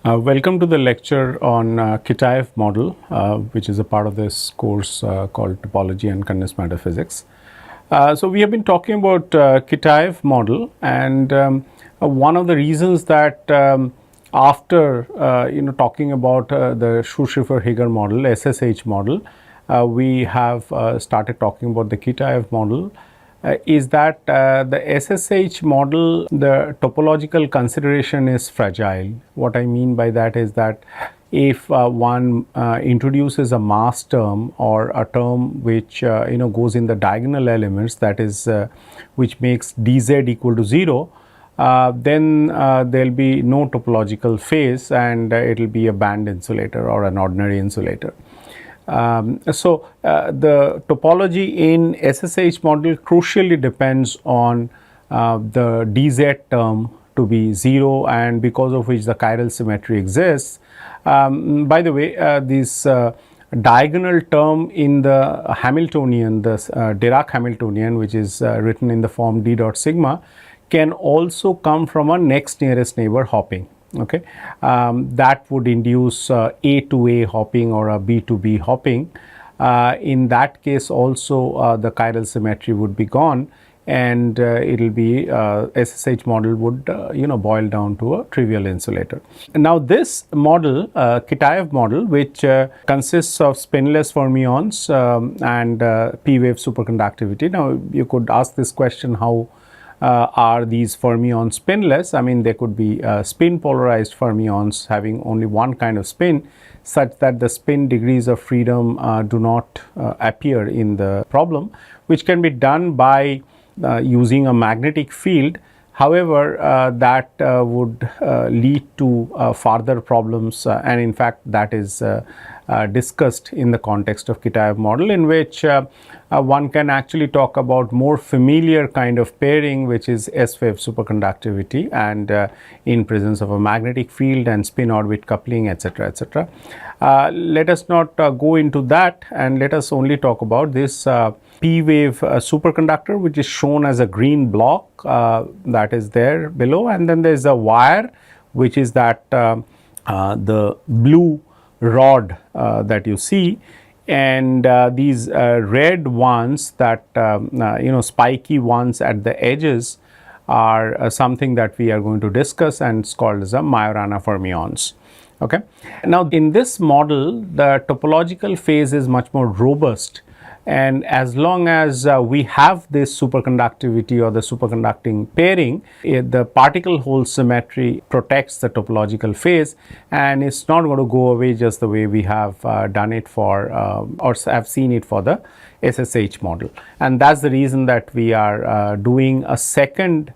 Welcome to the lecture on Kitaev model, which is a part of this course called Topology and Condensed Matter Physics. So we have been talking about Kitaev model, and one of the reasons that after talking about the Schuh-Schiffer-Heger model, SSH model, we have started talking about the Kitaev model. Is that the SSH model, the topological consideration is fragile. What I mean by that is that if one introduces a mass term or a term which goes in the diagonal elements, that is which makes dz equal to 0, then there will be no topological phase and it will be a band insulator or an ordinary insulator. The topology in SSH model crucially depends on the dz term to be 0, and because of which the chiral symmetry exists. By the way, this diagonal term in the Hamiltonian, the Dirac Hamiltonian, which is written in the form d dot sigma, can also come from a next nearest neighbor hopping. Okay, that would induce A to A hopping or a B to B hopping. In that case also the chiral symmetry would be gone, and it will be SSH model would boil down to a trivial insulator. Now this model, Kitaev model, which consists of spinless fermions and P wave superconductivity. Now you could ask this question, how are these fermions spinless? I mean, there could be spin polarized fermions having only one kind of spin, such that the spin degrees of freedom do not appear in the problem, which can be done by using a magnetic field. However, that would lead to further problems, and in fact that is discussed in the context of Kitaev model, in which one can actually talk about more familiar kind of pairing, which is S wave superconductivity, and in presence of a magnetic field and spin orbit coupling, etc., etc. Let us not go into that, and let us only talk about this P wave superconductor, which is shown as a green block that is there below, and then there is a wire, which is that the blue rod that you see, and these red ones, that spiky ones at the edges, are something that we are going to discuss, and it's called as a Majorana fermions. Okay. Now in this model, the topological phase is much more robust, and as long as we have this superconductivity or the superconducting pairing, the particle hole symmetry protects the topological phase, and it's not going to go away just the way we have done it for or have seen it for the SSH model. And that's the reason that we are doing a second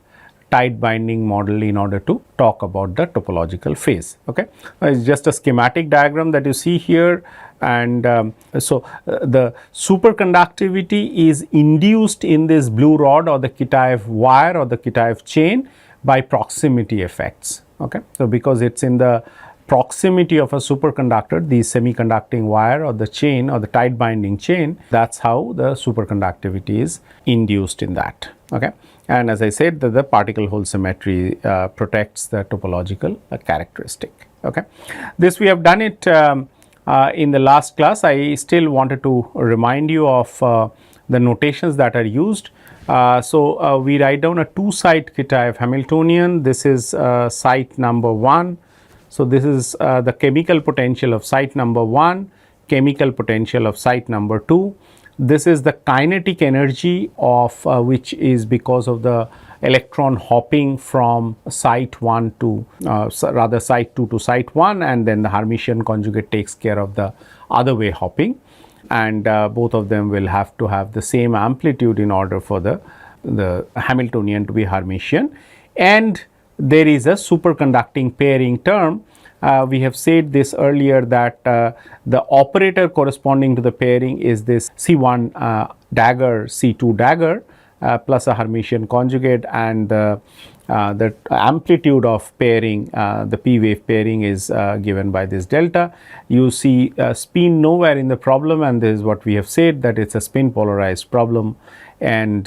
tight binding model in order to talk about the topological phase. Okay, it's just a schematic diagram that you see here, and the superconductivity is induced in this blue rod or the Kitaev wire or the Kitaev chain by proximity effects. Okay, so because it's in the proximity of a superconductor, the semiconducting wire or the chain or the tight binding chain, that's how the superconductivity is induced in that. Okay, and as I said, the particle hole symmetry protects the topological characteristic. Okay, this we have done it in the last class. I still wanted to remind you of the notations that are used. We write down a two-site Kitaev Hamiltonian. This is site number 1. So this is the chemical potential of site number 1, chemical potential of site number 2. This is the kinetic energy of which is because of the electron hopping from site 1 to rather site 2 to site 1, and then the Hermitian conjugate takes care of the other way hopping, and both of them will have to have the same amplitude in order for the Hamiltonian to be Hermitian. And there is a superconducting pairing term. We have said this earlier, that the operator corresponding to the pairing is this C1 dagger, C2 dagger, plus a Hermitian conjugate, and the amplitude of pairing, the P wave pairing, is given by this delta. You see spin nowhere in the problem, and this is what we have said, that it's a spin polarized problem. And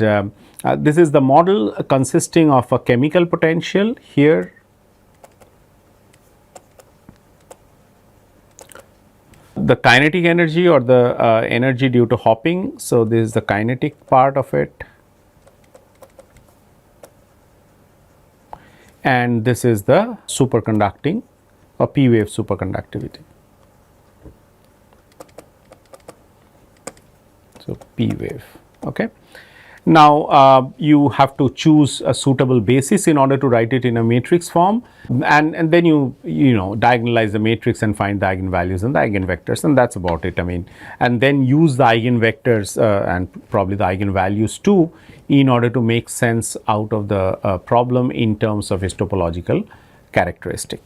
this is the model consisting of a chemical potential here, the kinetic energy or the energy due to hopping. So, this is the kinetic part of it, and this is the superconducting or p wave superconductivity. So, p wave. Okay. Now, you have to choose a suitable basis in order to write it in a matrix form, and then you know, diagonalize the matrix and find the eigenvalues and the eigenvectors, and that is about it. I mean, and then use the eigenvectors and probably the eigenvalues too, in order to make sense out of the problem in terms of its topological characteristic.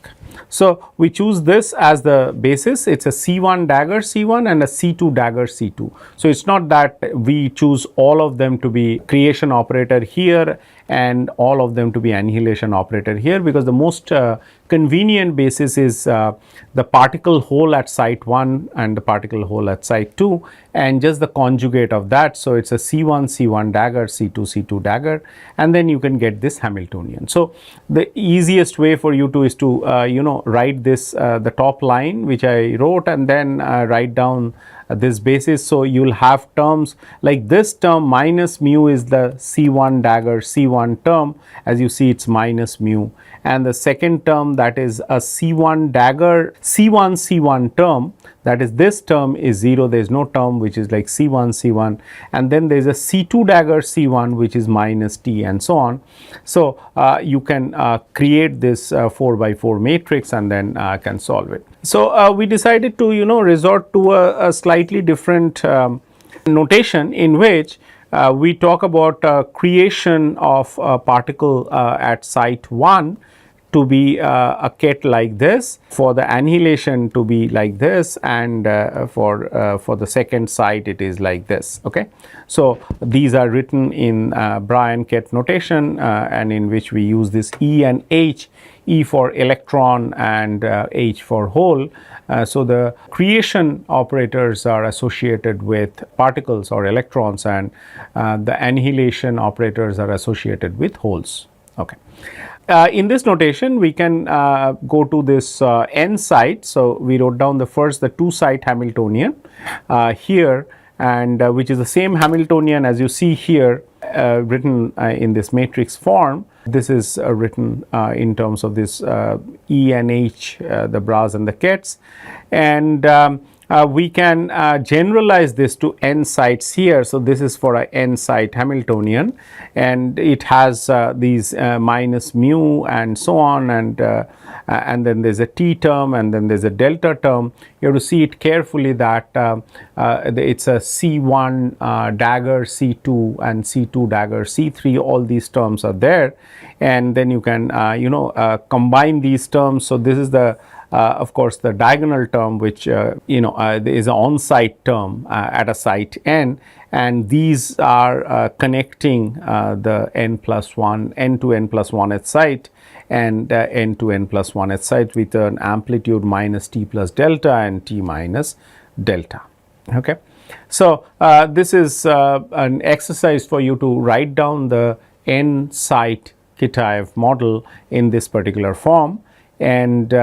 So, we choose this as the basis. It is a C1 dagger C1 and a C2 dagger C2. So, it is not that we choose all of them to be creation operator here and all of them to be annihilation operator here, because the most convenient basis is the particle hole at site 1 and the particle hole at site 2, and just the conjugate of that. So, it is a C1 C1 dagger, C2 C2 dagger, and then you can get this Hamiltonian. So, the easiest way for you to is to you know, write this the top line which I wrote, and then write down this basis. So, you will have terms like this term minus mu is the C1 dagger C1 term, as you see it is minus mu, and the second term, that is a C1 dagger C1 C1 term, that is this term is 0, there is no term which is like C1 C1, and then there is a C2 dagger C1 which is minus T, and so on. So, you can create this 4 by 4 matrix and then can solve it. So, we decided to, you know, resort to a slightly different notation in which we talk about creation of a particle at site 1 to be a ket like this, for the annihilation to be like this, and for the second site it is like this. Okay. So, these are written in Bra-and-Ket notation, and in which we use this E and H, E for electron and H for hole. So, the creation operators are associated with particles or electrons, and the annihilation operators are associated with holes. Okay. In this notation, we can go to this n site. So, we wrote down the first, the 2 site Hamiltonian here, and which is the same Hamiltonian as you see here written in this matrix form. This is written in terms of this E and H, the bras and the kets, and we can generalize this to n sites here. So, this is for a n site Hamiltonian, and it has these minus mu and so on, and then there is a T term, and then there is a delta term. You have to see it carefully that it is a C1 dagger C2 and C2 dagger C3, all these terms are there, and then you can you know, combine these terms. So, this is the of course, the diagonal term which you know, is an on-site term at a site n, and these are connecting the n plus 1, n to n plus 1 at site, and n to n plus 1 at site with an amplitude minus t plus delta and t minus delta. Okay. So, this is an exercise for you to write down the n site Kitaev model in this particular form, and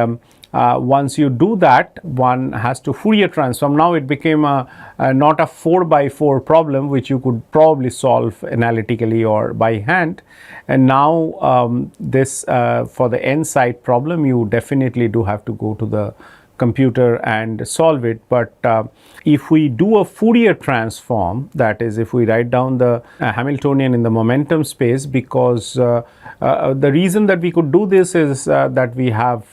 once you do that, one has to Fourier transform. Now, it became not a 4 by 4 problem which you could probably solve analytically or by hand, and now this for the n site problem you definitely do have to go to the computer and solve it. But if we do a Fourier transform, that is, if we write down the Hamiltonian in the momentum space, because the reason that we could do this is that we have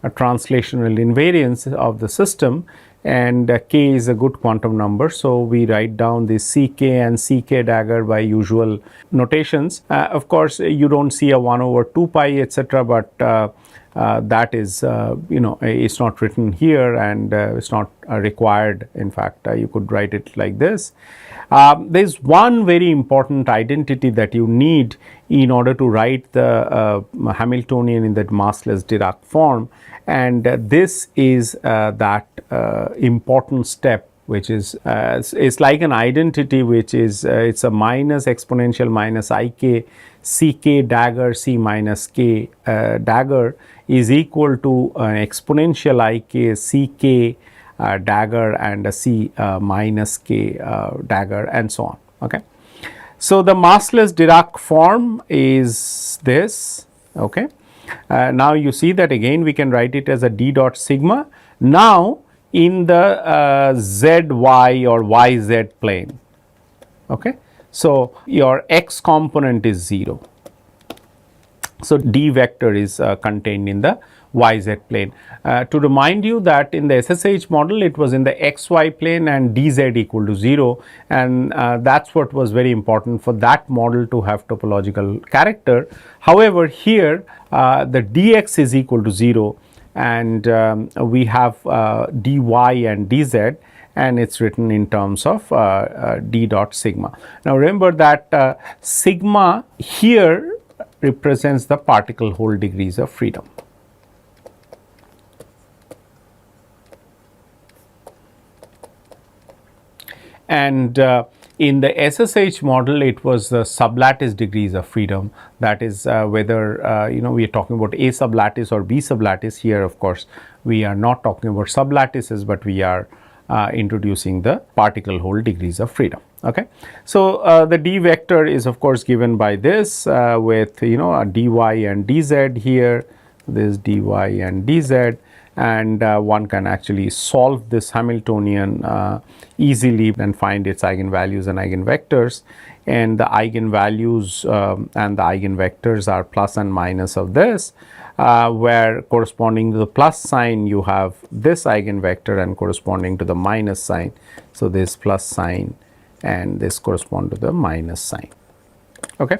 a translational invariance of the system, and k is a good quantum number. So, we write down the Ck and Ck dagger by usual notations. Of course, you do not see a 1 over 2 pi etc., but that is you know, it is not written here, and it is not required. In fact, you could write it like this. There is one very important identity that you need in order to write the Hamiltonian in that massless Dirac form, and this is that important step, which is it's like an identity which is it's a minus exponential minus ik Ck dagger C minus k dagger is equal to an exponential ik Ck dagger and a C minus K dagger and so on. Okay. So, the massless Dirac form is this. Okay. Now, you see that again we can write it as a d dot sigma. Now, in the z y or y z plane. Okay. So, your x component is 0. So, d vector is contained in the yz plane. To remind you that in the SSH model it was in the xy plane and dz equal to 0, and that is what was very important for that model to have topological character. However, here the dx is equal to 0 and we have dy and dz, and it is written in terms of d dot sigma. Now, remember that sigma here represents the particle hole degrees of freedom. And in the SSH model it was the sublattice degrees of freedom, that is whether we are talking about A sublattice or B sublattice. Here of course we are not talking about sublattices, but we are introducing the particle hole degrees of freedom. Okay. So, the d vector is of course given by this with a dy and dz here, this dy and dz, and one can actually solve this Hamiltonian easily and find its eigenvalues and eigenvectors, and the eigenvalues and the eigenvectors are plus and minus of this, where corresponding to the plus sign you have this eigenvector and corresponding to the minus sign. So, this plus sign and this correspond to the minus sign. Okay.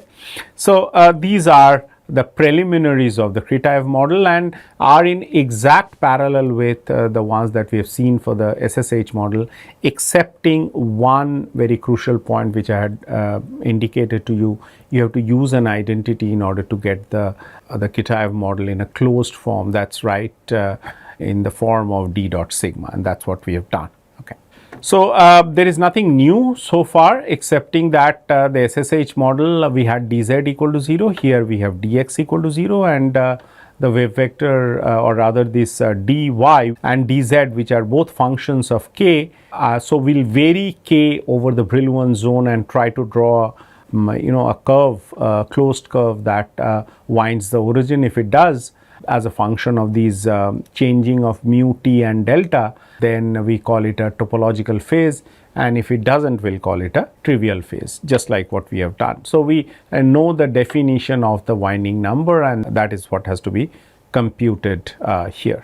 So, these are the preliminaries of the Kitaev model and are in exact parallel with the ones that we have seen for the SSH model, excepting one very crucial point which I had indicated to you. You have to use an identity in order to get the Kitaev model in a closed form, that is right, in the form of d dot sigma, and that is what we have done. So, there is nothing new so far, excepting that the SSH model we had dz equal to 0, here we have dx equal to 0, and the wave vector or rather this dy and dz, which are both functions of k. So, we will vary k over the Brillouin zone and try to draw a curve, closed curve that winds the origin. If it does as a function of these changing of mu, t and delta, then we call it a topological phase, and if it does not, we will call it a trivial phase, just like what we have done. So, we know the definition of the winding number, and that is what has to be computed here.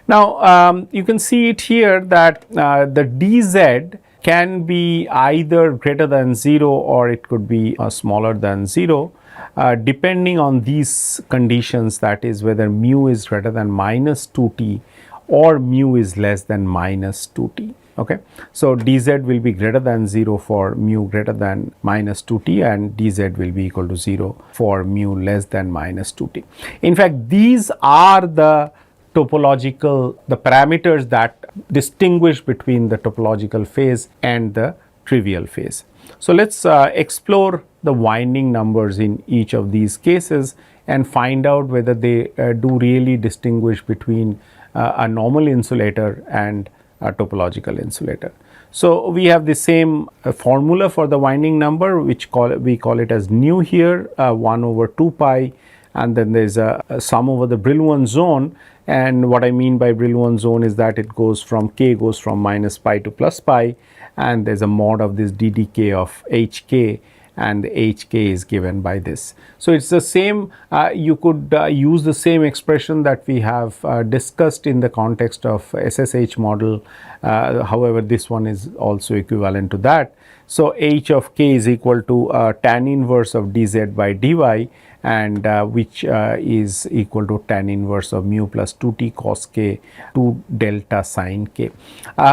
Now, you can see it here that the dz can be either greater than 0 or it could be smaller than 0. Depending on these conditions, that is whether mu is greater than minus 2t or mu is less than minus 2t. Okay. So, dz will be greater than 0 for mu greater than minus 2t, and dz will be equal to 0 for mu less than minus 2t. In fact, these are the parameters that distinguish between the topological phase and the trivial phase. So, let us explore the winding numbers in each of these cases and find out whether they do really distinguish between a normal insulator and a topological insulator. So, we have the same formula for the winding number, which we call it as nu here, 1 over 2 pi, and then there is a sum over the Brillouin zone. And what I mean by Brillouin zone is that it goes from k goes from minus pi to plus pi, and there is a mod of this ddk of hk, and the hk is given by this. So, it is the same, you could use the same expression that we have discussed in the context of SSH model. However, this one is also equivalent to that. So, h of k is equal to tan inverse of dz by dy, and which is equal to tan inverse of mu plus 2t cos k 2 delta sin k.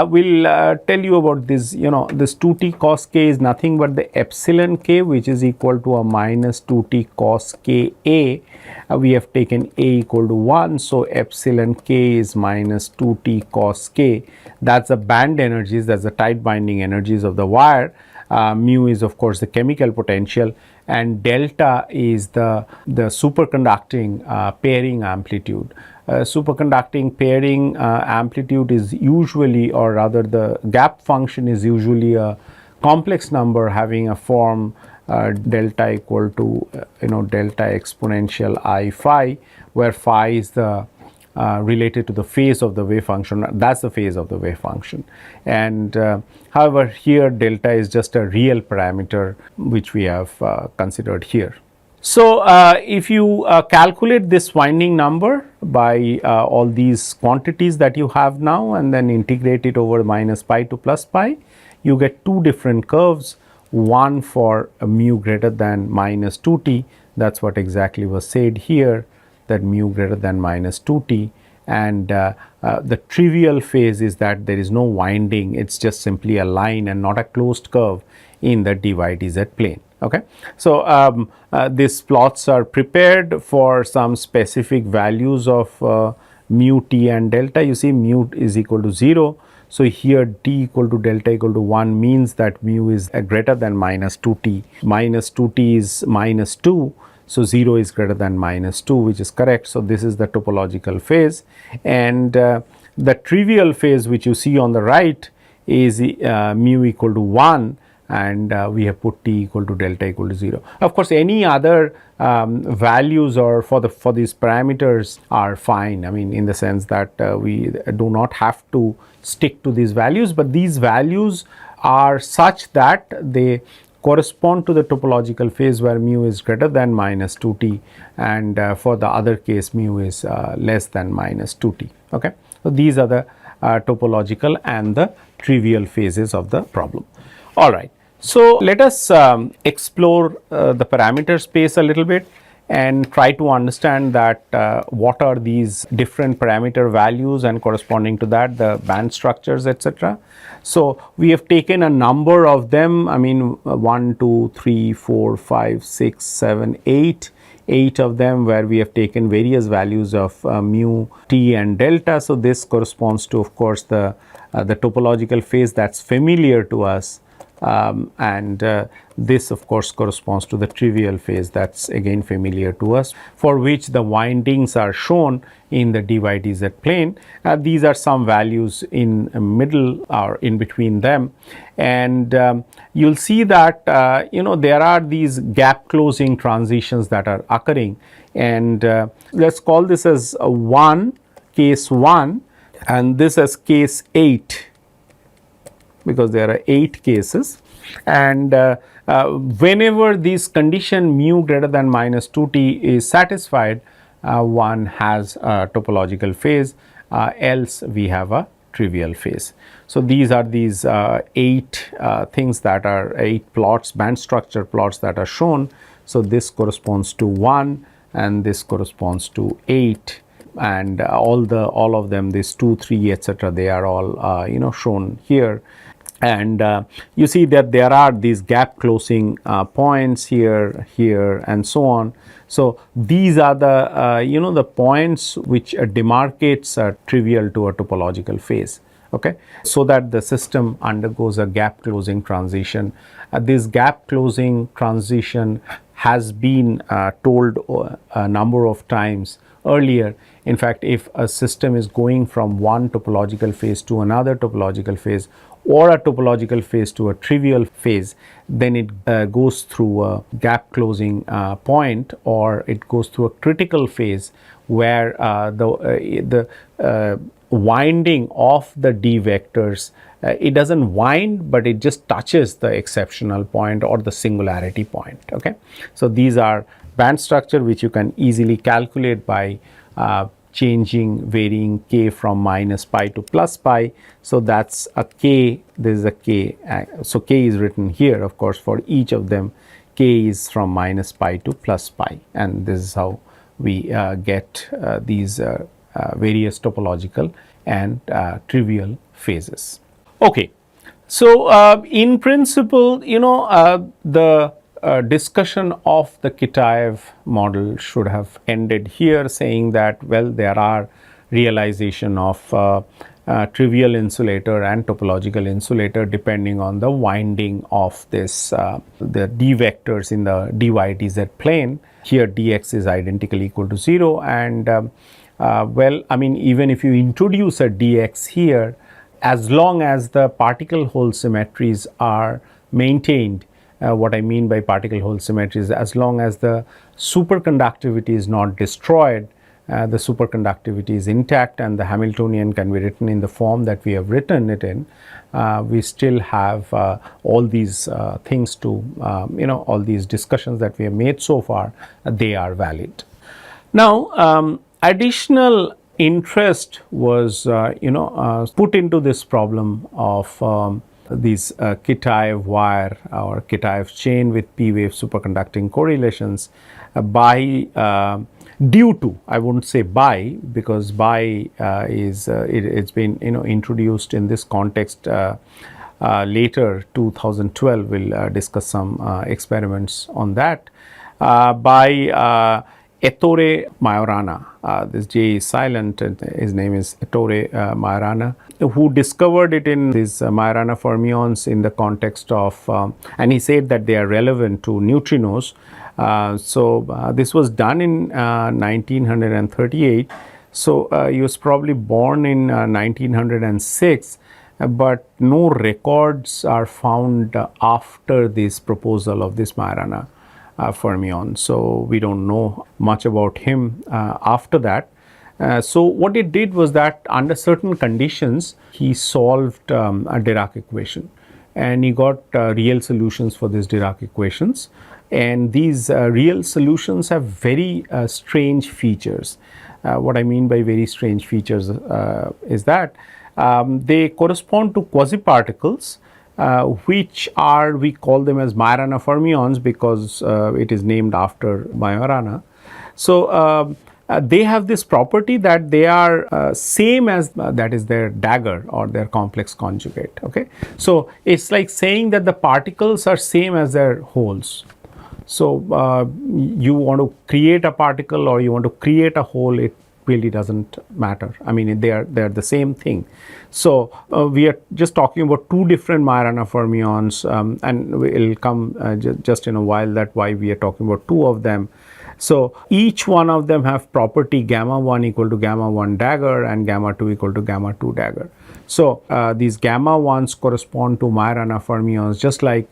We will tell you about this, this 2t cos k is nothing but the epsilon k, which is equal to a minus 2t cos k a. We have taken a equal to 1, so epsilon k is minus 2t cos k. That is the band energies, that is the tight binding energies of the wire. Mu is of course the chemical potential, and delta is the superconducting pairing amplitude. Superconducting pairing amplitude is usually, or rather the gap function is usually a complex number having a form delta equal to delta exponential I phi, where phi is the related to the phase of the wave function. That's the phase of the wave function. And however, here delta is just a real parameter which we have considered here. So, if you calculate this winding number by all these quantities that you have now and then integrate it over minus pi to plus pi, you get two different curves, one for mu greater than minus 2t, that is what exactly was said here, that mu greater than minus 2t, and the trivial phase is that there is no winding, it is just simply a line and not a closed curve in the dy dz plane. Okay. So, these plots are prepared for some specific values of mu t and delta. You see mu is equal to 0. So, here t equal to delta equal to 1 means that mu is greater than minus 2t, minus 2t is minus 2. So, 0 is greater than minus 2, which is correct. So, this is the topological phase, and the trivial phase which you see on the right is mu equal to 1, and we have put t equal to delta equal to 0. Of course, any other values or for these parameters are fine. I mean, in the sense that we do not have to stick to these values, but these values are such that they correspond to the topological phase where mu is greater than minus 2t, and for the other case mu is less than minus 2t. Okay. So, these are the topological and the trivial phases of the problem. All right. So, let us explore the parameter space a little bit and try to understand that what are these different parameter values and corresponding to that the band structures, etc. So, we have taken a number of them, I mean 1, 2, 3, 4, 5, 6, 7, 8, 8 of them where we have taken various values of mu, t and delta. So, this corresponds to of course the topological phase that is familiar to us. And this of course corresponds to the trivial phase that is again familiar to us, for which the windings are shown in the dy dz plane. These are some values in middle or in between them, and you will see that there are these gap closing transitions that are occurring, and let us call this as 1, case 1, and this as case 8, because there are 8 cases, and whenever this condition mu greater than minus 2t is satisfied, one has a topological phase, else we have a trivial phase. So, these are these 8 things that are 8 plots, band structure plots that are shown. So, this corresponds to 1 and this corresponds to 8, and all of them, this 2, 3, etc., they are all shown here. And you see that there are these gap closing points here, here, and so on. So, these are the the points which demarcates a trivial to a topological phase. Okay, so that the system undergoes a gap closing transition. This gap closing transition has been told a number of times earlier. In fact, if a system is going from one topological phase to another topological phase, or a topological phase to a trivial phase, then it goes through a gap closing point, or it goes through a critical phase where the winding of the d vectors, it does not wind, but it just touches the exceptional point or the singularity point. Okay. So, these are band structure which you can easily calculate by varying k from minus pi to plus pi. So, that is a k, this is a k. So, k is written here, of course, for each of them k is from minus pi to plus pi, and this is how we get these various topological and trivial phases. Okay. So, in principle, the discussion of the Kitaev model should have ended here, saying that well, there are realization of trivial insulator and topological insulator depending on the winding of this the d vectors in the dy/dz plane. Here dx is identically equal to 0, and well, I mean, even if you introduce a dx here, as long as the particle hole symmetries are maintained, what I mean by particle hole symmetry is as long as the superconductivity is not destroyed, the superconductivity is intact, and the Hamiltonian can be written in the form that we have written it in, we still have all these things to, all these discussions that we have made so far, they are valid. Now, additional interest was, put into this problem of these Kitaev wire or Kitaev chain with p wave superconducting correlations by due to, I wouldn't say by, because by is it's been introduced in this context later. 2012 we'll discuss some experiments on that by Ettore Majorana. This J is silent, and his name is Ettore Majorana, who discovered it in these Majorana fermions in the context of, and he said that they are relevant to neutrinos. This was done in 1938. So he was probably born in 1906, but no records are found after this proposal of this Majorana fermion. So we don't know much about him after that. So what it did was that under certain conditions he solved a Dirac equation, and he got real solutions for these Dirac equations. And these real solutions have very strange features. What I mean by very strange features is that they correspond to quasiparticles, which are, we call them as Majorana fermions because it is named after Majorana. So they have this property that they are same as that is their dagger or their complex conjugate. Okay, so it's like saying that the particles are same as their holes. So you want to create a particle or you want to create a hole, it really doesn't matter. I mean, they are the same thing. So we are just talking about two different Majorana fermions, and we'll come just in a while that why we are talking about two of them. So each one of them have property gamma 1 equal to gamma 1 dagger and gamma 2 equal to gamma 2 dagger. So these gamma 1s correspond to Majorana fermions, just like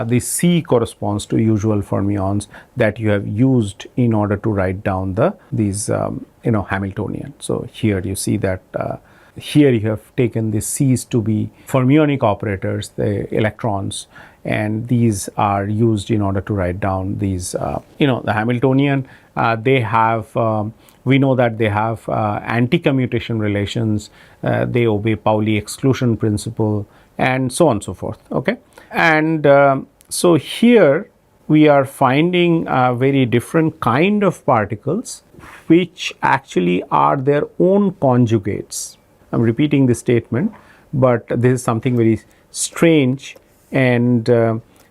the C corresponds to usual fermions that you have used in order to write down these Hamiltonian. So here you see that here you have taken the C's to be fermionic operators, the electrons, and these are used in order to write down these the Hamiltonian. They have we know that they have anti-commutation relations, they obey Pauli exclusion principle, and so on and so forth. Okay, and so here we are finding a very different kind of particles which actually are their own conjugates. I'm repeating this statement, but this is something very strange, and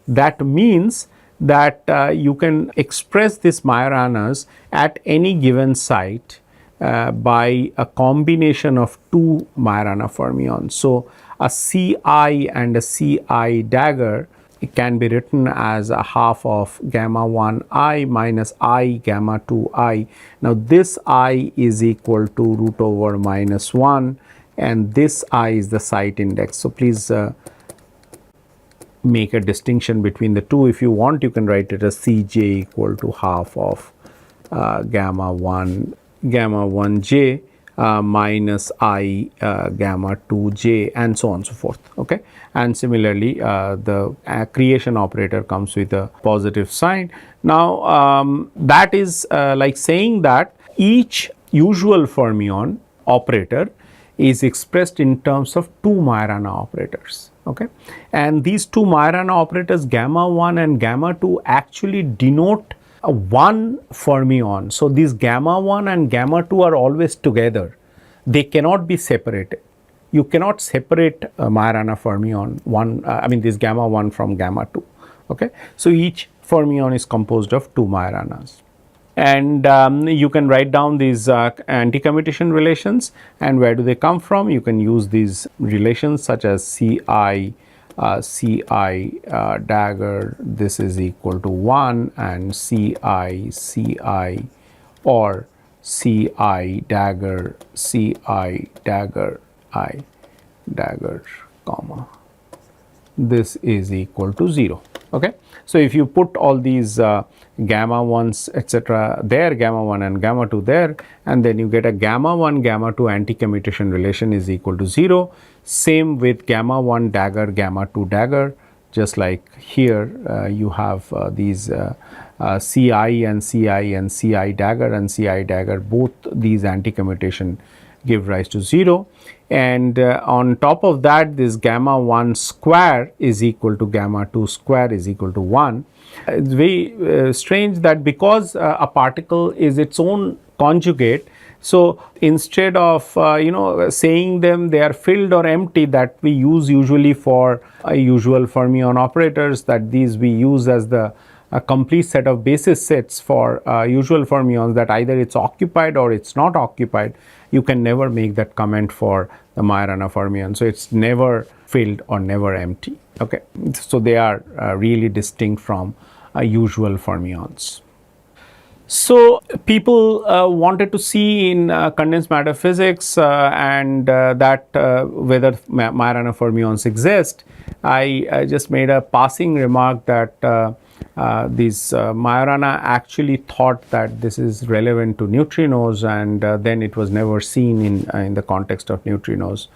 that means that you can express these Majoranas at any given site by a combination of two Majorana fermions. So a Ci and a Ci dagger, it can be written as a half of gamma 1 I minus I gamma 2 I. Now this I is equal to root over minus 1, and this I is the site index. So please make a distinction between the two. If you want, you can write it as Cj equal to half of gamma 1j minus I gamma 2j, and so on and so forth. Okay, and similarly the creation operator comes with a positive sign. Now that is like saying that each usual fermion operator is expressed in terms of two Majorana operators. Okay, and these two Majorana operators gamma 1 and gamma 2 actually denote one fermion. So these gamma 1 and gamma 2 are always together, they cannot be separated. You cannot separate a Majorana fermion this gamma 1 from gamma 2. Okay, so each fermion is composed of two Majoranas, And you can write down these anti-commutation relations, and where do they come from? You can use these relations such as Ci dagger, this is equal to 1, and Ci or Ci dagger I dagger comma, this is equal to 0. Okay. So, if you put all these gamma 1s etc. there, gamma 1 and gamma 2 there, and then you get a gamma 1 gamma 2 anti-commutation relation is equal to 0. Same with gamma 1 dagger gamma 2 dagger, just like here you have these Ci and Ci and Ci dagger and Ci dagger, both these anti-commutation give rise to 0. And on top of that, this gamma 1 square is equal to gamma 2 square is equal to 1. It's very strange that because a particle is its own conjugate, so instead of saying them they are filled or empty, that we use usually for usual fermion operators, that these we use as the a complete set of basis sets for usual fermions, that either it's occupied or it's not occupied. You can never make that comment for the Majorana fermion. So, it's never filled or never empty. Okay. So, they are really distinct from usual fermions. So, people wanted to see in condensed matter physics and that whether Majorana fermions exist. I just made a passing remark that these Majorana actually thought that this is relevant to neutrinos, and then it was never seen in the context of neutrinos.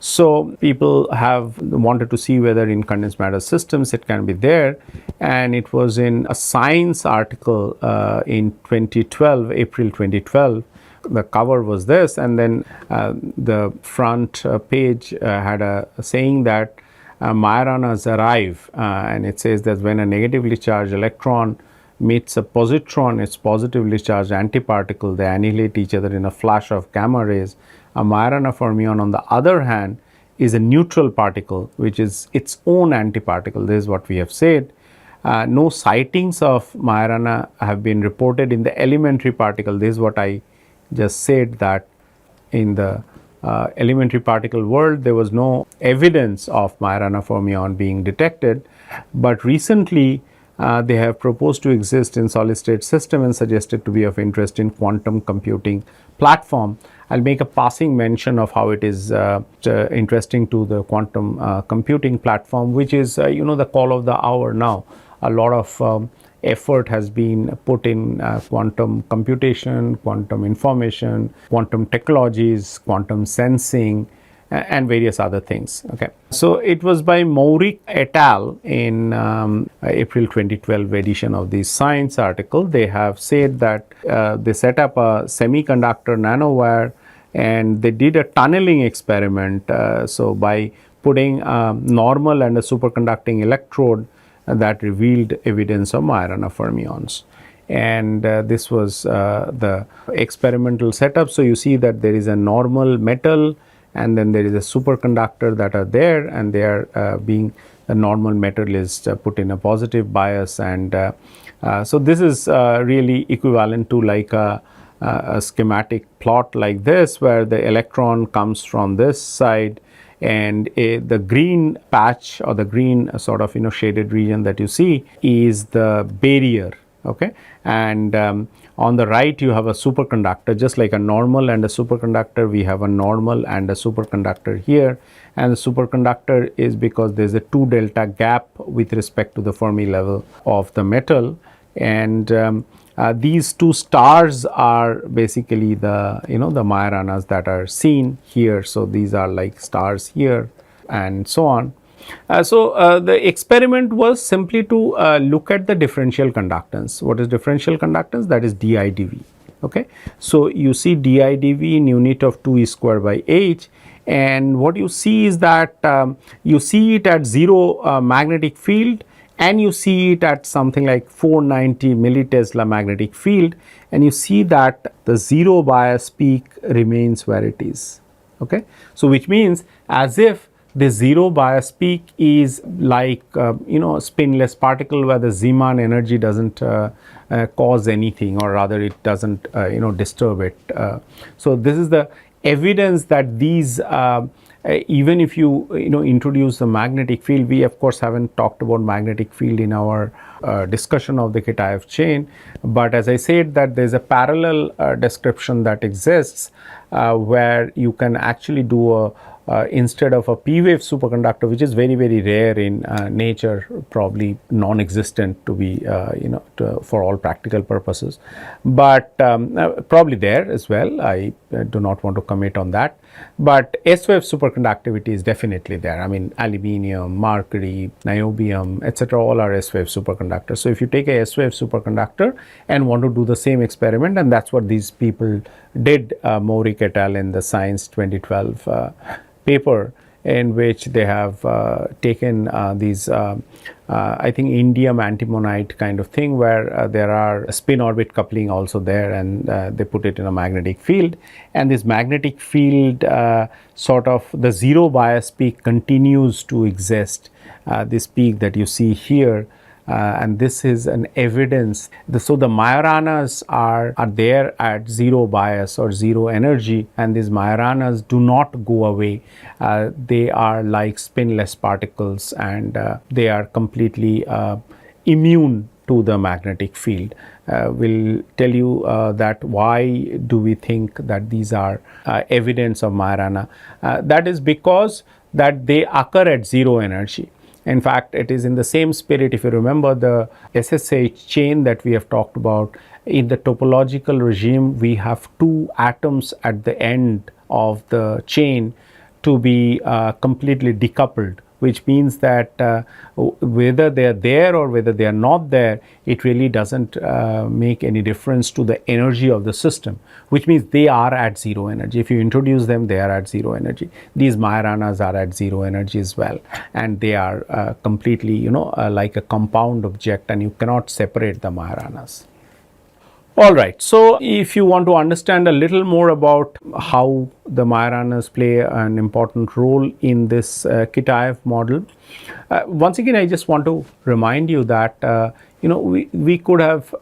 So, people have wanted to see whether in condensed matter systems it can be there, and it was in a Science article in 2012, April 2012. The cover was this, and then the front page had a saying that Majoranas arrive, and it says that when a negatively charged electron meets a positron, its positively charged antiparticle, they annihilate each other in a flash of gamma rays. A Majorana fermion, on the other hand, is a neutral particle which is its own antiparticle. This is what we have said. No sightings of Majorana have been reported in the elementary particle. This is what I just said, that in the elementary particle world there was no evidence of Majorana fermion being detected, but recently they have proposed to exist in solid state system and suggested to be of interest in quantum computing platform. I'll make a passing mention of how it is interesting to the quantum computing platform, which is the call of the hour now. A lot of effort has been put in quantum computation, quantum information, quantum technologies, quantum sensing, and various other things. Okay. So, it was by Maurik et al. In April 2012 edition of the Science article. They have said that they set up a semiconductor nanowire and they did a tunneling experiment. So, by putting a normal and a superconducting electrode, that revealed evidence of Majorana fermions, and this was the experimental setup. So, you see that there is a normal metal and then there is a superconductor that are there, and they are being the normal metal is put in a positive bias, and so this is really equivalent to like a schematic plot like this, where the electron comes from this side, and the green patch or the green sort of shaded region that you see is the barrier. Okay. And on the right you have a superconductor, just like a normal and a superconductor. We have a normal and a superconductor here, and the superconductor is because there is a 2 delta gap with respect to the Fermi level of the metal, and these two stars are basically the the Majoranas that are seen here. So, these are like stars here and so on. So, the experiment was simply to look at the differential conductance. What is differential conductance? That is dIdV. Okay. So, you see dIdV in unit of 2 e square by h, and what you see is that you see it at 0 magnetic field, and you see it at something like 490 millitesla magnetic field, and you see that the 0 bias peak remains where it is. Okay. So, which means as if the zero bias peak is like spinless particle where the Zeeman energy doesn't cause anything, or rather it doesn't disturb it. So this is the evidence that these even if you introduce the magnetic field, we of course haven't talked about magnetic field in our discussion of the Kitaev chain, but as I said that there is a parallel description that exists where you can actually do a instead of a p-wave superconductor, which is very rare in nature, probably non-existent to be for all practical purposes, but probably there as well. I do not want to commit on that, but S-wave superconductivity is definitely there. I mean, aluminium, mercury, niobium, etc., all are S-wave superconductors. So if you take a S-wave superconductor and want to do the same experiment, and that's what these people did, Maurik et al. In the Science 2012 paper, in which they have taken these I think indium antimonide kind of thing, where there are spin orbit coupling also there, and they put it in a magnetic field, and this magnetic field sort of the zero bias peak continues to exist, this peak that you see here. And this is an evidence. So the Majoranas are there at zero bias or zero energy, and these Majoranas do not go away. They are like spinless particles, and they are completely immune to the magnetic field. We'll tell you that why do we think that these are evidence of Majorana. That is because that they occur at zero energy. In fact, it is in the same spirit. If you remember the SSH chain that we have talked about, in the topological regime, we have two atoms at the end of the chain to be completely decoupled, which means that whether they are there or whether they are not there, it really doesn't make any difference to the energy of the system, which means they are at zero energy. If you introduce them, they are at zero energy. These Majoranas are at zero energy as well, and they are completely like a compound object, and you cannot separate the Majoranas. All right, so if you want to understand a little more about how the Majoranas play an important role in this Kitaev model, once again I just want to remind you that we could have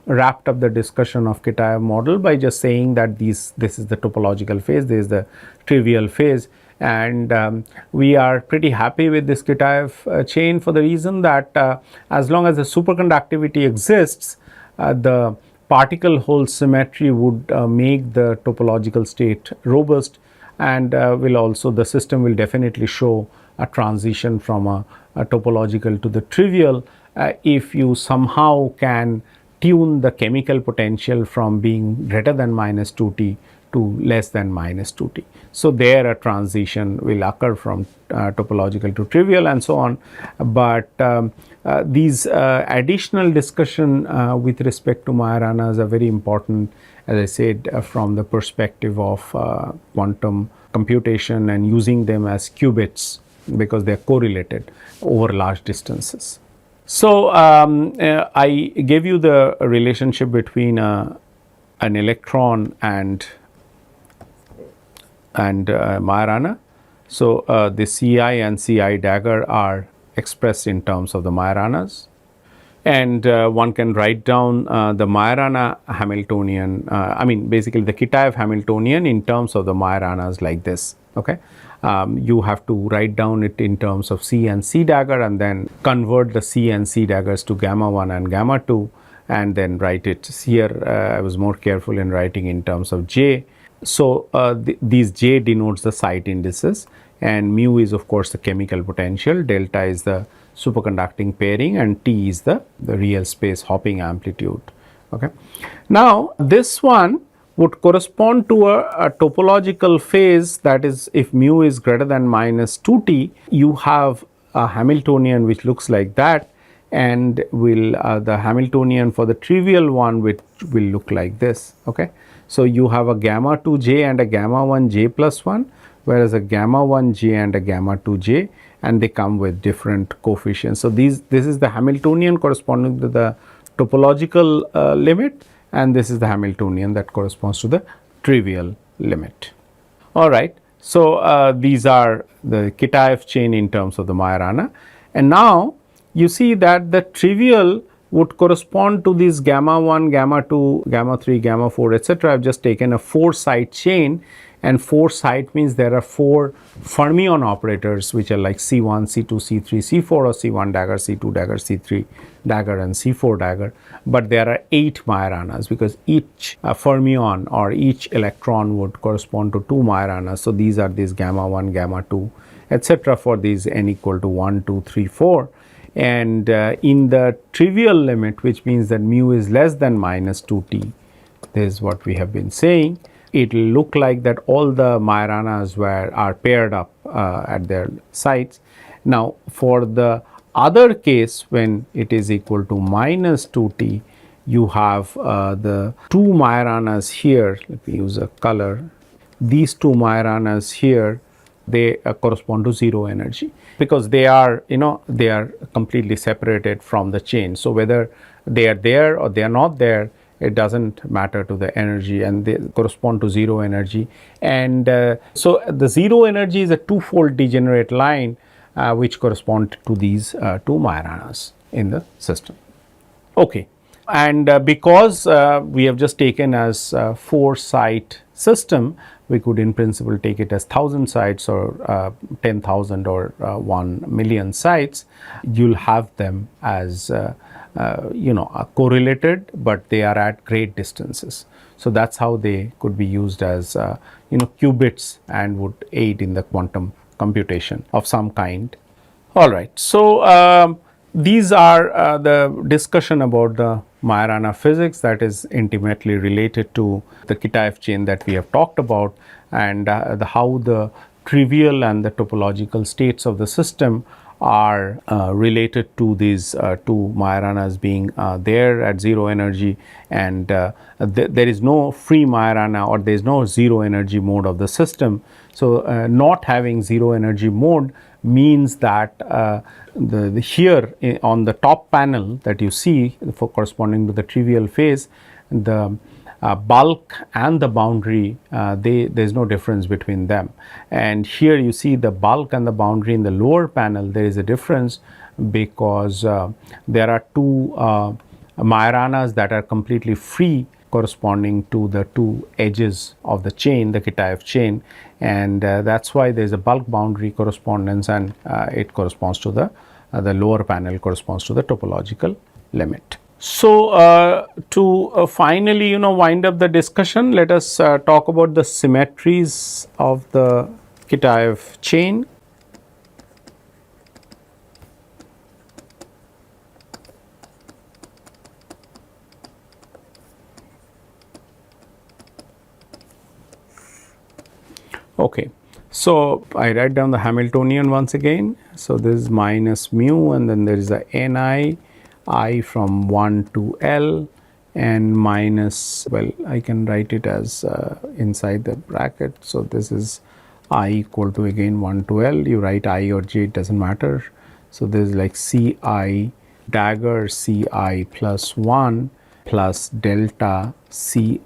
wrapped up the discussion of Kitaev model by just saying that this is the topological phase, this is the trivial phase, and we are pretty happy with this Kitaev chain for the reason that as long as the superconductivity exists, the particle hole symmetry would make the topological state robust, and will also the system will definitely show a transition from a topological to the trivial if you somehow can tune the chemical potential from being greater than minus 2T to less than minus 2T. So there a transition will occur from topological to trivial and so on, but these additional discussion with respect to Majoranas are very important, as I said, from the perspective of quantum computation and using them as qubits because they are correlated over large distances. So I gave you the relationship between an electron and Majorana. So the Ci and Ci dagger are expressed in terms of the Majoranas, and one can write down the Majorana Hamiltonian, I mean basically the Kitaev Hamiltonian in terms of the Majoranas like this. Okay, you have to write down it in terms of C and C dagger, and then convert the C and C daggers to gamma 1 and gamma 2, and then write it here. I was more careful in writing in terms of J. So these J denotes the site indices, and mu is of course the chemical potential, delta is the superconducting pairing, and T is the real space hopping amplitude. Okay. Now this one would correspond to a topological phase, that is if mu is greater than minus 2T, you have a Hamiltonian which looks like that, and will the Hamiltonian for the trivial one which will look like this. Okay. So you have a gamma 2j and a gamma 1j plus 1, whereas a gamma 1j and a gamma 2j, and they come with different coefficients. So this is the Hamiltonian corresponding to the topological limit, and this is the Hamiltonian that corresponds to the trivial limit. All right. So, these are the Kitaev chain in terms of the Majorana. And now you see that the trivial would correspond to these gamma 1, gamma 2, gamma 3, gamma 4, etc. I have just taken a 4-side chain, and 4-side means there are 4 fermion operators which are like C1, C2, C3, C4, or C1 dagger, C2 dagger, C3 dagger, and C4 dagger. But there are 8 Majoranas because each fermion or each electron would correspond to 2 Majoranas. So, these are these gamma 1, gamma 2, etc. for these n equal to 1, 2, 3, 4. And in the trivial limit, which means that mu is less than minus 2t, this is what we have been saying. It will look like that all the Majoranas are paired up at their sites. Now, for the other case, when it is equal to minus 2t, you have the 2 Majoranas here. Let me use a color. These 2 Majoranas here, they correspond to 0 energy because they are, they are completely separated from the chain. So, whether they are there or they are not there, it does not matter to the energy, and they correspond to 0 energy. And so, the 0 energy is a two-fold degenerate line which correspond to these 2 Majoranas in the system. Okay. And because we have just taken as 4-site system, we could in principle take it as 1,000 sites or 10,000 or 1 million sites. You will have them as correlated, but they are at great distances. So, that is how they could be used as qubits and would aid in the quantum computation of some kind. All right. So, these are the discussion about the Majorana physics that is intimately related to the Kitaev chain that we have talked about, and how the trivial and the topological states of the system are related to these 2 Majoranas being there at 0 energy, and there is no free Majorana or there is no 0 energy mode of the system. So, not having 0 energy mode means that the here on the top panel that you see for corresponding to the trivial phase, the bulk and the boundary, there is no difference between them. And here you see the bulk and the boundary in the lower panel, there is a difference because there are 2 Majoranas that are completely free corresponding to the 2 edges of the chain, the Kitaev chain, and that is why there is a bulk boundary correspondence, and it corresponds to the lower panel corresponds to the topological limit. So, to finally wind up the discussion, let us talk about the symmetries of the Kitaev chain. Okay. So, I write down the Hamiltonian once again. So, this is minus mu, and then there is a Ni, I from 1 to L, and minus, well, I can write it as inside the bracket. So, this is I equal to again 1 to L, you write I or J, it does not matter. So, this is like Ci dagger Ci plus 1 plus delta Ci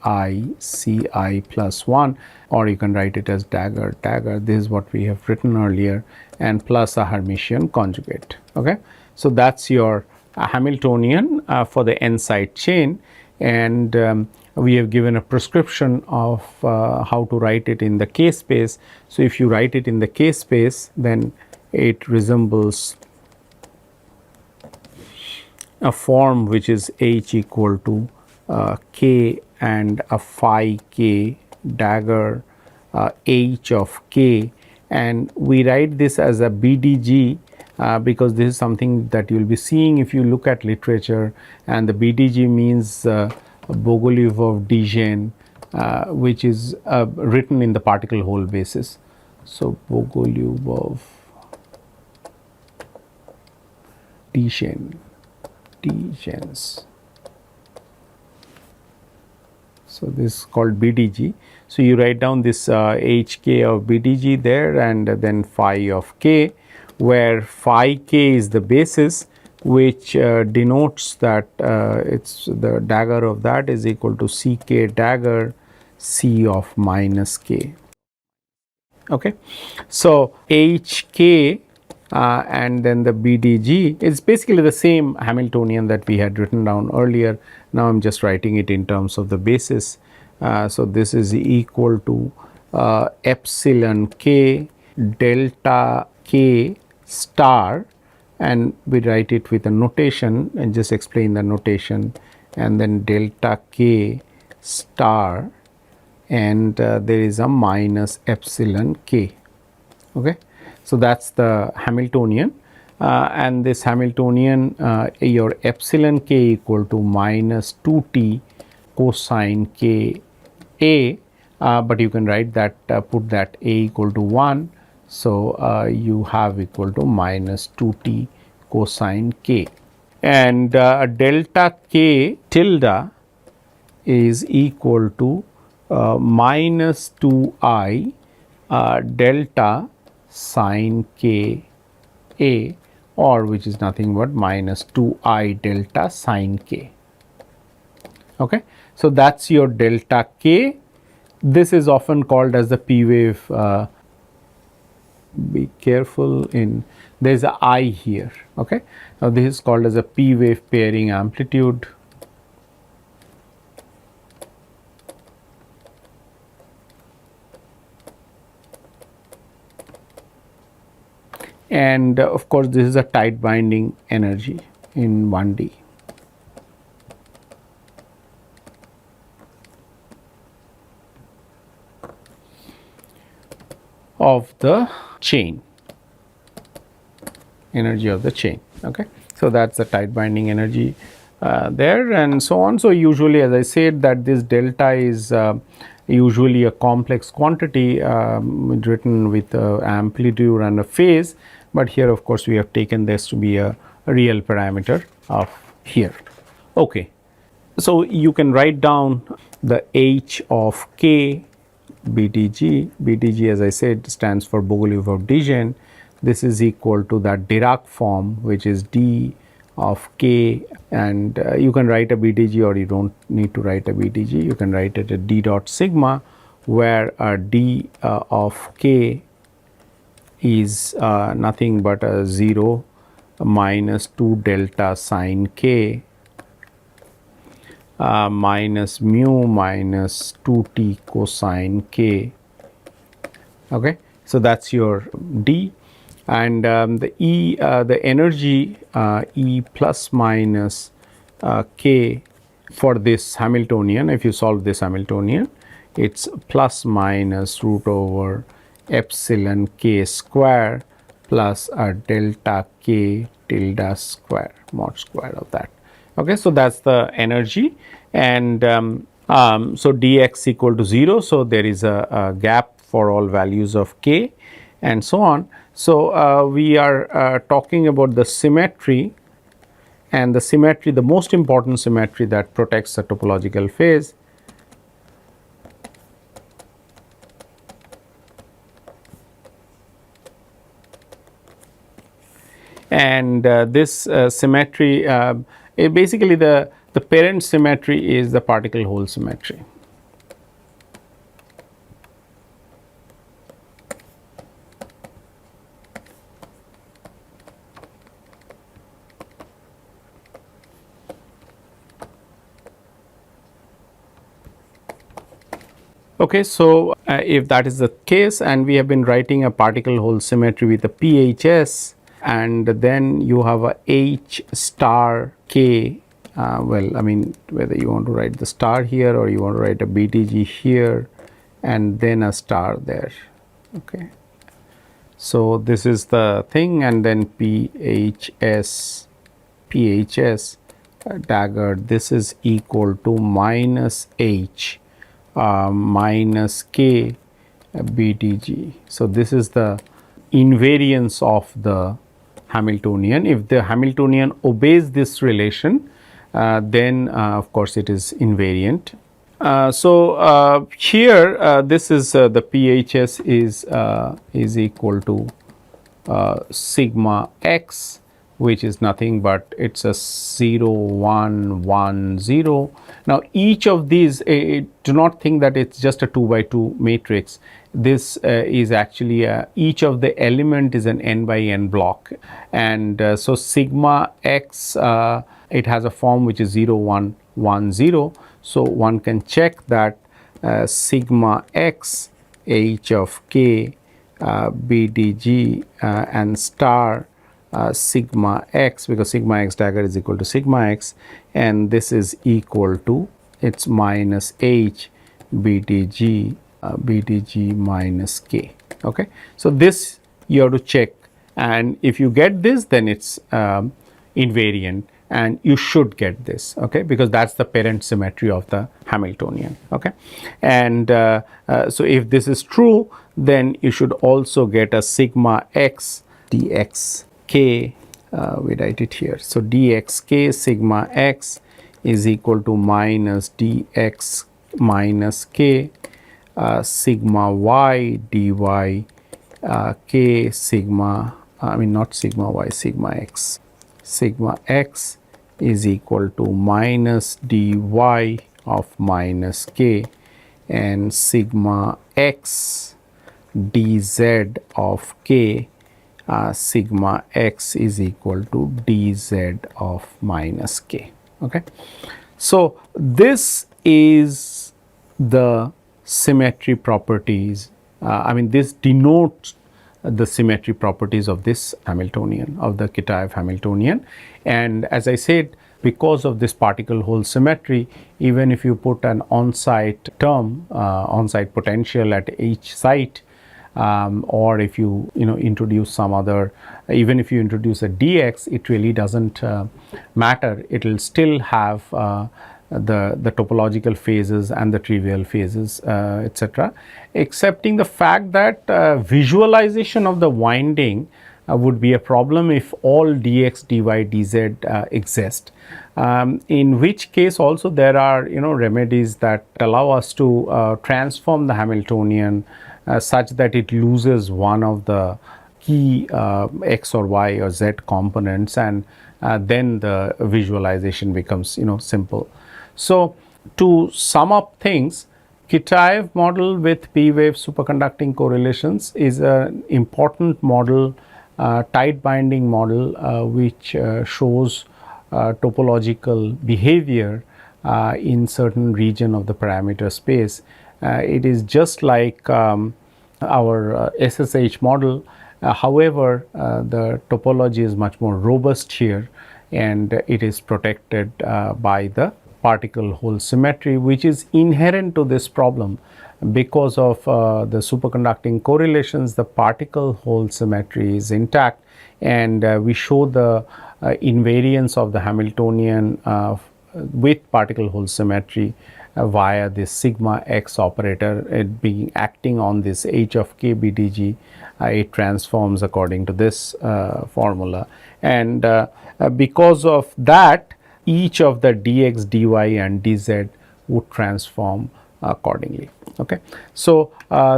plus 1, or you can write it as dagger. This is what we have written earlier, and plus a Hermitian conjugate. Okay. So, that is your Hamiltonian for the n-side chain, and we have given a prescription of how to write it in the K space. So, if you write it in the K space, then it resembles a form which is H equal to K and a phi K dagger H of K, and we write this as a BDG because this is something that you will be seeing if you look at literature, and the BDG means Bogoliubov Dijen, which is written in the particle hole basis. So, Bogoliubov Dijen. So, this is called BDG. So, you write down this HK of BDG there, and then phi of K, where phi K is the basis, which denotes that it's the dagger of that is equal to CK dagger C of minus K. Okay. So, HK and then the BDG is basically the same Hamiltonian that we had written down earlier. Now, I am just writing it in terms of the basis. So, this is equal to epsilon k delta k star, and we write it with a notation and just explain the notation, and then delta k star, and there is a minus epsilon k. Okay. So, that is the Hamiltonian, and this Hamiltonian your epsilon k equal to minus 2t cosine k a, but you can write that put that a equal to 1. So, you have equal to minus 2t cosine k, and delta k tilde is equal to minus 2i delta sine k a, or which is nothing but minus 2i delta sine k. Okay. So, that is your delta k. This is often called as the p wave. Be careful, in there is a I here. Okay. Now, this is called as a p wave pairing amplitude. And of course, this is a tight binding energy in 1D. Of the chain, energy of the chain. Okay. So, that is the tight binding energy there, and so on. So, usually, as I said, that this delta is usually a complex quantity written with amplitude and a phase, but here of course, we have taken this to be a real parameter of here. Okay. So, you can write down the H of k BDG. BDG, as I said, stands for Bogoliubov of Dijen. This is equal to that Dirac form, which is d of k, and you can write a BDG, or you do not need to write a BDG. You can write it at d dot sigma, where d of k is nothing but a 0 minus 2 delta sine k minus mu minus 2t cosine k. Okay. So, that is your d, and the E, the energy E plus minus k for this Hamiltonian. If you solve this Hamiltonian, it is plus minus root over epsilon k square plus a delta k tilde square, mod square of that. Okay. So, that is the energy, and so dx equal to 0. So, there is a gap for all values of k, and so on. So, we are talking about the symmetry, and the symmetry, the most important symmetry that protects the topological phase. And this symmetry, basically the parent symmetry is the particle hole symmetry. Okay. So, if that is the case, and we have been writing a particle hole symmetry with a PHS, and then you have a H star k, well, I mean, whether you want to write the star here, or you want to write a BTG here and then a star there. Okay. So, this is the thing, and then PHS dagger, this is equal to minus H minus k BTG. So, this is the invariance of the Hamiltonian. If the Hamiltonian obeys this relation, then of course, it is invariant. So, here this is the PHS is equal to sigma x, which is nothing but it is a 0 1 1 0. Now, each of these, do not think that it is just a 2 by 2 matrix. this is actually each of the element is an n by n block, and so sigma x, it has a form which is 0 1 1 0. So one can check that sigma x h of k bdg and star sigma x, because sigma x dagger is equal to sigma x, and this is equal to, it's minus h bdg bdg minus k. Okay, so this you have to check, and if you get this, then it's invariant, and you should get this, okay, because that's the parent symmetry of the Hamiltonian. Okay, and so if this is true, then you should also get a sigma x dx k, we write it here. So dx k sigma x is equal to minus dx minus k sigma y dy k sigma, not sigma y, sigma x. Sigma x is equal to minus dy of minus k, and sigma x dz of k, sigma x is equal to dz of minus k. Okay, so this is the symmetry properties. This denotes the symmetry properties of this Hamiltonian, of the Kitaev Hamiltonian. And as I said, because of this particle hole symmetry, even if you put an on-site term, on-site potential at each site, or if you introduce some other, even if you introduce a dx, it really doesn't matter. It will still have the topological phases and the trivial phases, etc., excepting the fact that visualization of the winding would be a problem if all dx, dy, dz exist, in which case also there are remedies that allow us to transform the Hamiltonian such that it loses one of the key x or y or z components, and then the visualization becomes simple. So to sum up things, Kitaev model with p-wave superconducting correlations is an important model, tight binding model, which shows topological behavior in certain region of the parameter space. It is just like our SSH model. However, the topology is much more robust here, and it is protected by the particle hole symmetry, which is inherent to this problem. Because of the superconducting correlations, the particle hole symmetry is intact, and we show the invariance of the Hamiltonian with particle hole symmetry via this sigma x operator, it being acting on this h of k bdg. It transforms according to this formula, and because of that, each of the dx, dy and dz would transform accordingly. Okay, so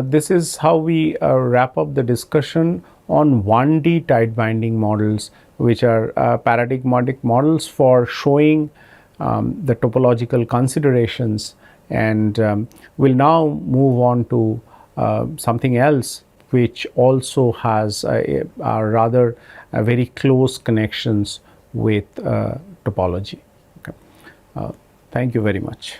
this is how we wrap up the discussion on 1D tight binding models, which are paradigmatic models for showing the topological considerations, and we'll now move on to something else which also has rather very close connections with topology. Okay. Thank you very much.